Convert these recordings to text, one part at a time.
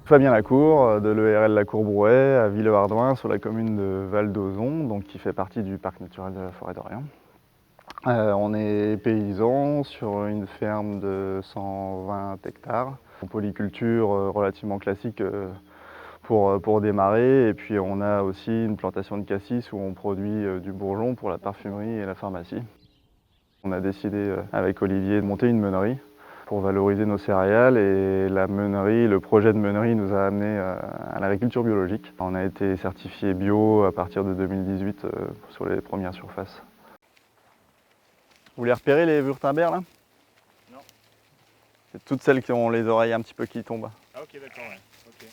Fabien Lacour, de l'ERL La Cour-Brouet, à Villehardouin, sur la commune de Val d'Ozon, donc qui fait partie du parc naturel de la Forêt d'Orient. On est paysans sur une ferme de 120 hectares, en polyculture relativement classique pour démarrer. Et puis on a aussi une plantation de cassis où on produit du bourgeon pour la parfumerie et la pharmacie. On a décidé avec Olivier de monter une meunerie pour valoriser nos céréales, et la meunerie, le projet de meunerie nous a amené à l'agriculture biologique. On a été certifié bio à partir de 2018 sur les premières surfaces. Vous les repérez, les Wurtemberg là? Non. C'est toutes celles qui ont les oreilles un petit peu qui tombent. Ah ok, d'accord, ouais. Okay.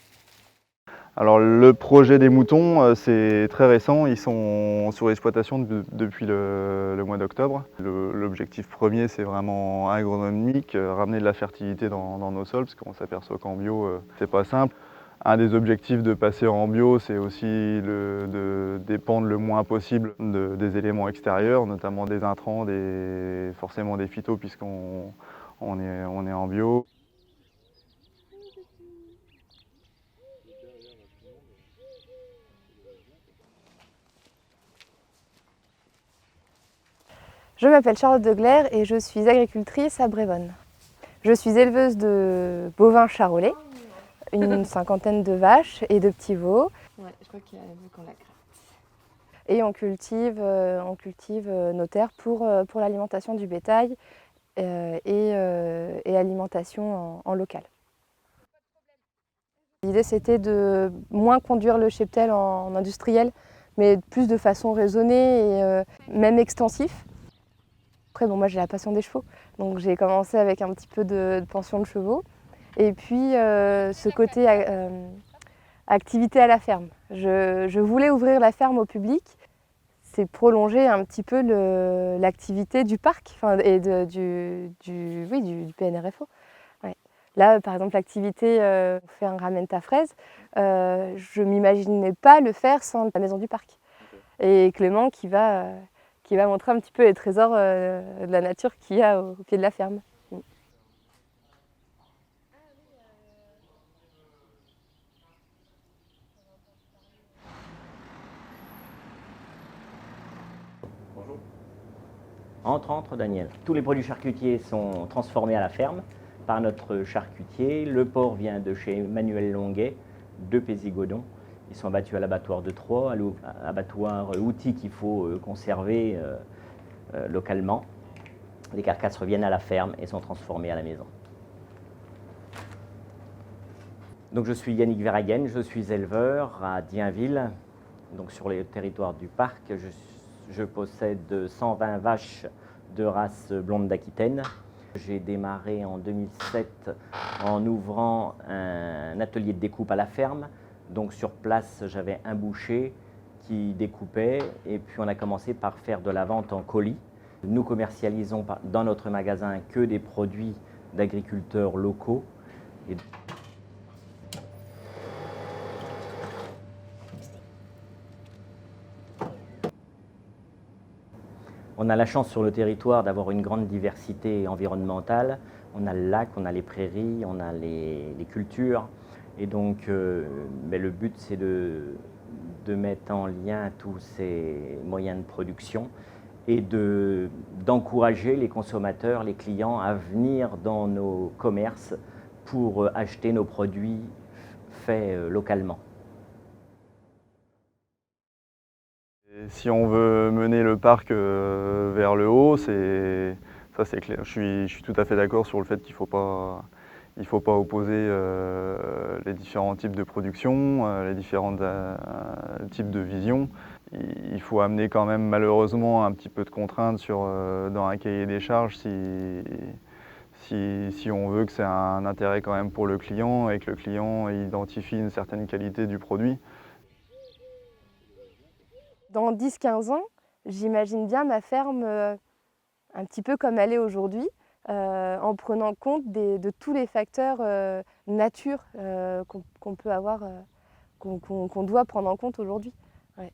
Alors le projet des moutons, c'est très récent, ils sont sur exploitation depuis le mois d'octobre. L'objectif premier, c'est vraiment agronomique, ramener de la fertilité dans nos sols, parce qu'on s'aperçoit qu'en bio, c'est pas simple. Un des objectifs de passer en bio, c'est aussi de dépendre le moins possible des éléments extérieurs, notamment des intrants, forcément des phytos, puisqu'on est en bio. Je m'appelle Charlotte Degler et je suis agricultrice à Brévonnes. Je suis éleveuse de bovins charolais, une cinquantaine de vaches et de petits veaux. Ouais, je crois qu'il y a vu qu'on la gratte. Et on cultive nos terres pour l'alimentation du bétail et alimentation en local. L'idée, c'était de moins conduire le cheptel en industriel, mais plus de façon raisonnée et même extensif. Après, bon, moi j'ai la passion des chevaux, donc j'ai commencé avec un petit peu de pension de chevaux. Et puis ce côté activité à la ferme. Je voulais ouvrir la ferme au public. C'est prolonger un petit peu l'activité du parc et du PNRFO. Ouais. Là, par exemple, l'activité on fait un ramène ta fraise, je ne m'imaginais pas le faire sans la maison du parc. Okay. Et Clément qui va montrer un petit peu les trésors de la nature qu'il y a au pied de la ferme. Bonjour. Entre, Daniel. Tous les produits charcutiers sont transformés à la ferme par notre charcutier. Le porc vient de chez Manuel Longuet, de Pézigodon. Ils sont abattus à l'abattoir de Troyes, à l'abattoir outil qu'il faut conserver localement. Les carcasses reviennent à la ferme et sont transformées à la maison. Donc je suis Yannick Verhagen, je suis éleveur à Dienville, donc sur les territoires du parc. Je possède 120 vaches de race blonde d'Aquitaine. J'ai démarré en 2007 en ouvrant un atelier de découpe à la ferme. Donc sur place, j'avais un boucher qui découpait, et puis on a commencé par faire de la vente en colis. Nous commercialisons dans notre magasin que des produits d'agriculteurs locaux. On a la chance sur le territoire d'avoir une grande diversité environnementale. On a le lac, on a les prairies, on a les cultures. Et donc, le but, c'est de mettre en lien tous ces moyens de production et d'encourager les consommateurs, les clients à venir dans nos commerces pour acheter nos produits faits localement. Et si on veut mener le parc vers le haut, ça c'est clair. Je suis tout à fait d'accord sur le fait qu'il ne faut pas opposer les différents types de production, les différents types de vision. Il faut amener quand même malheureusement un petit peu de contraintes dans un cahier des charges si on veut que c'est un intérêt quand même pour le client et que le client identifie une certaine qualité du produit. Dans 10-15 ans, j'imagine bien ma ferme un petit peu comme elle est aujourd'hui, en prenant compte de tous les facteurs nature qu'on peut avoir, qu'on doit prendre en compte aujourd'hui. Ouais.